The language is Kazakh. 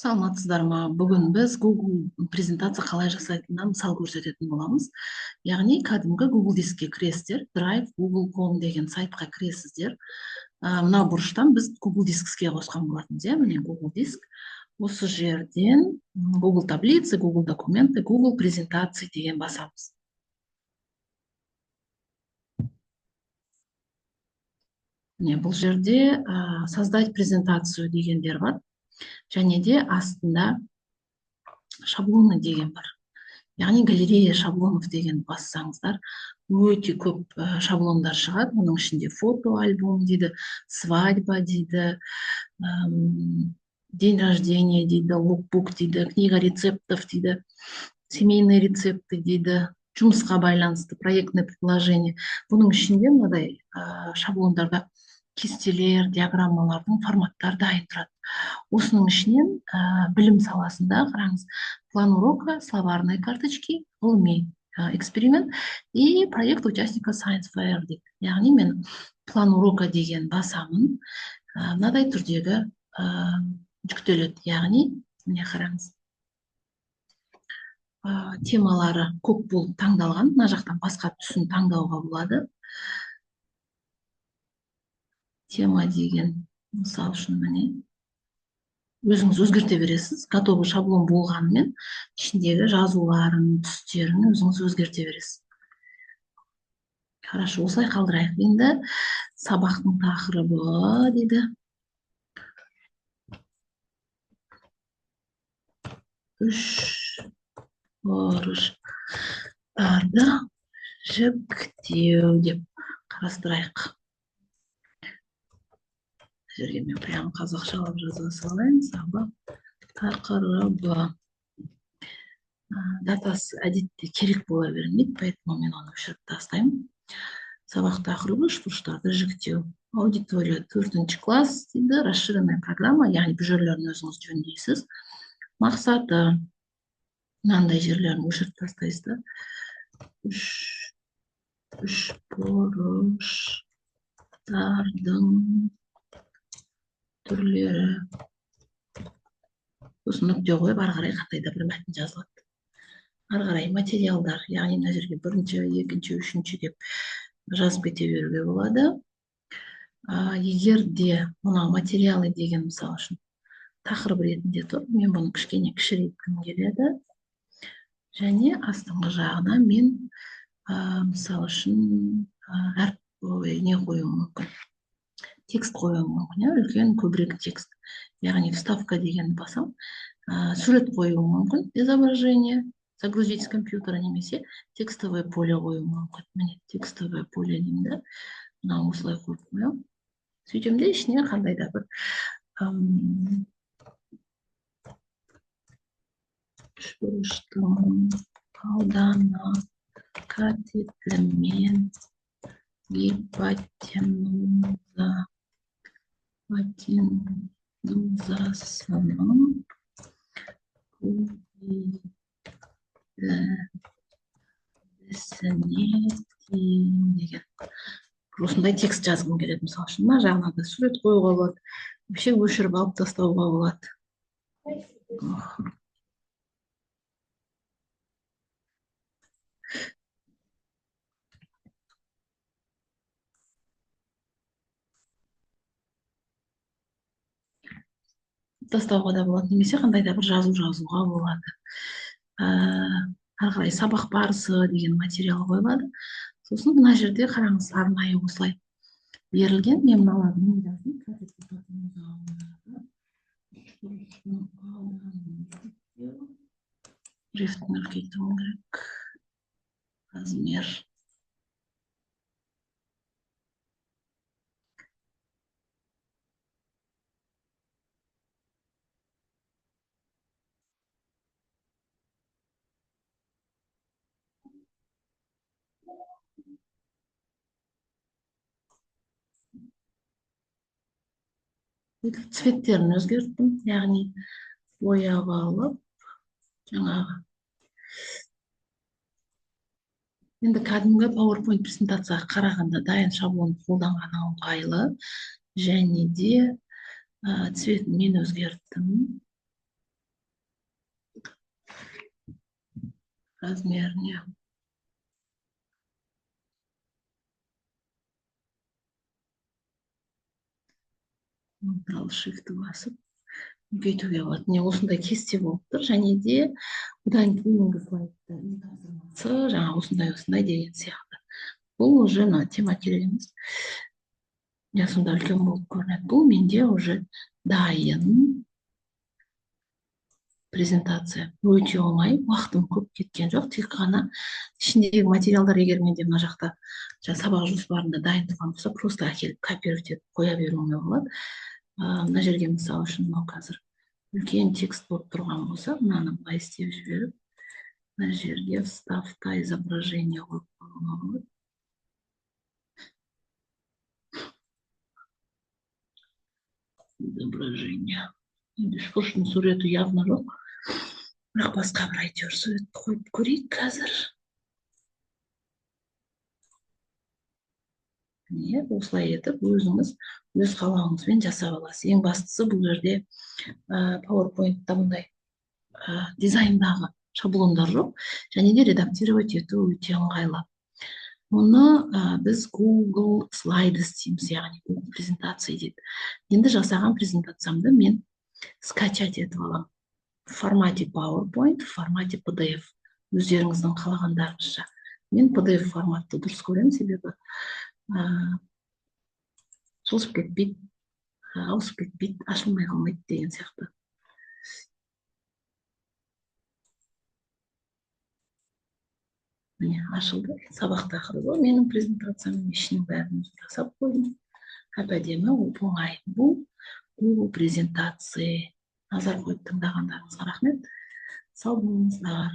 Саламатсыздар ма? Бүгін біз Google презентация қалай жасайтынына мысал көрсететін боламыз. Яғни кәдімгі Google дискке кіресіздер, Drive, Google.com деген сайтқа кіресіздер. Мына бұрыштан біз Google дискке қосқан болатынбыз, иә, міне Google диск. Осы жерден Google таблицы, Google документы, Google презентации деген басамыз. Міне бұл жерде создать презентацию дегендер бар. Және де астында шаблоны деген бар. Яғни галерея шаблонов деген бассаңыздар, өте көп шаблондар шығады. Оның ішінде фото альбом дейді, свадьба дейді, день рождения дейді, лукбук дейді, книга рецептов дейді, семейные рецепты дейді, жұмысқа байланысты проектное предложение. Бұның ішінде мынадай шаблондарда кестелер, диаграммалардың форматтары дайын тұрады. Осының ішінен білім саласында қараңыз, план урока, словарные карточки, ғылыми эксперимент и проект участника Science Fair дейді. Яғни мен план урока деген басамын, мынадай түрдегі жүктеледі. Яғни міне қараңыз, темалары көп болып таңдалған. Мына жақтан басқа түсін таңдауға болады. Тема деген, мысал үшін міне өзіңіз өзгерте бересіз. Готовый шаблон болғанымен ішіндегі жазуларын, түстерін өзіңіз өзгерте бересіз. Хорошо, осылай қалдырайық. Енді сабақтың тақырыбы дейді. Үш бұрыштарды жіктеу деп қарастырайық. Жерге мен прямо қазақшалап жаза салайын. Сабақ тақырыбы. Датасы әдетте керек бола бермейді, поэтому мен оны өшіріп тастаймын. Сабақ тақырыбы үш бұрыштарды жіктеу. Аудитория 4-ші класс дейді, расширенная программа, яғни бұл жерлерін өзіңіз жөндейсіз. Мақсаты мынандай жерлерін өшіріп тастайсыз. Үш бұрыштардың түрлері. Сосын нүкте қойып, ары қарай қандайда бір мәтін жазылады. Ары қарай материалдар, яғни мына жерге бірінші, екінші, үшінші деп жазып кете беруге болады. Егер де мына материалы деген мысал үшін тақырып ретінде тұр, мен бұны кішкене кішіреткім келеді. Және астыңғы жағына мен мысал үшін не қоюым мүмкін. Текст қоюым мүмкін, үлкен көбірек текст. Яғни вставка деген басам, сурет қоюым мүмкін, изображение, загрузить с компьютера немесе текстовое поле қоюым мүмкін. Міне текстовое поле деймін, мына осылай қойып қоямын. Сөйтемде ішіне қандай да бір үш бұрыштың ауданы катетімен гипотенузасының көбейтіндісіне деген. Осындай текст жазғым келеді, мысал үшін. Мына жағына да сурет қоюға болады. Вообще өшіріп алып тастауға болады. Тастауға да болады, немесе қандай да бір жазуға болады. Ары қарай сабақ барысы деген материал қойылады. Сосын мына жерде қараңыз, арнайы осылай берілген. Мен мыналарын жаздым. Шрифтін үлкейтуім керек. Размер. Цветтерін өзгерттім, яғни бояп алып, жаңағы. Енді кәдімгі PowerPoint презентацияға қарағанда дайын шаблон қолданған ыңғайлы, және де цветін мен өзгерттім. размеріне. Ал shift басып үлкейтуге болады. Міне осындай кесте болып тұр, және де бұдан кейінгі слайдта жаңа осындай деген сияқты. Бұл уже тема керек емес. Сонда үлкен болып көрінеді. Бұл менде уже дайын презентация. Өте оңай, уақытым көп кеткен жоқ. Тек қана ішіндегі материалдар, егер менде мына жақта сабақ жоспарында дайын тұрған болса, просто әкеліп копировать етіп қоя беруіме болады. Мына жерге мысалы үшін мынау қазір үлкен текст болып тұрған болса, мынаны былай істеп жіберіп, мына жерге вставка изображение қойып қоюға болады. Изображение. Енді шпырыштың суреті явно жоқ. Бірақ басқа бір әйтеуір суретті қойып көрейік қазір. Осылай етіп, өзіңіз өз қалауыңызбен жасап аласыз. Ең бастысы бұл жерде PowerPoint-та бұндай дизайндағы шаблондар жоқ, және де редактировать ету өте ыңғайлы. Оны біз Google Slides дейміз, яғни Google презентация дейді. Енді жасаған презентациямды мен скачать етіп аламын. В формате PowerPoint, в формате PDF. Өздеріңіздің қалағандарыңызша. Мен PDF форматты дұрыс көремін, себебі созып кетпейді, ауысып кетпейді, ашылмай қалмайды деген сияқты. Міне, ашылды. Сабақ тақырыбы. Менің презентациямның ішінің бәрін жасап қойдым. Әп-әдемі, оңай. Бұл презентация. Назар қойып тыңдағандарыңызға рахмет. Сау болыңыздар.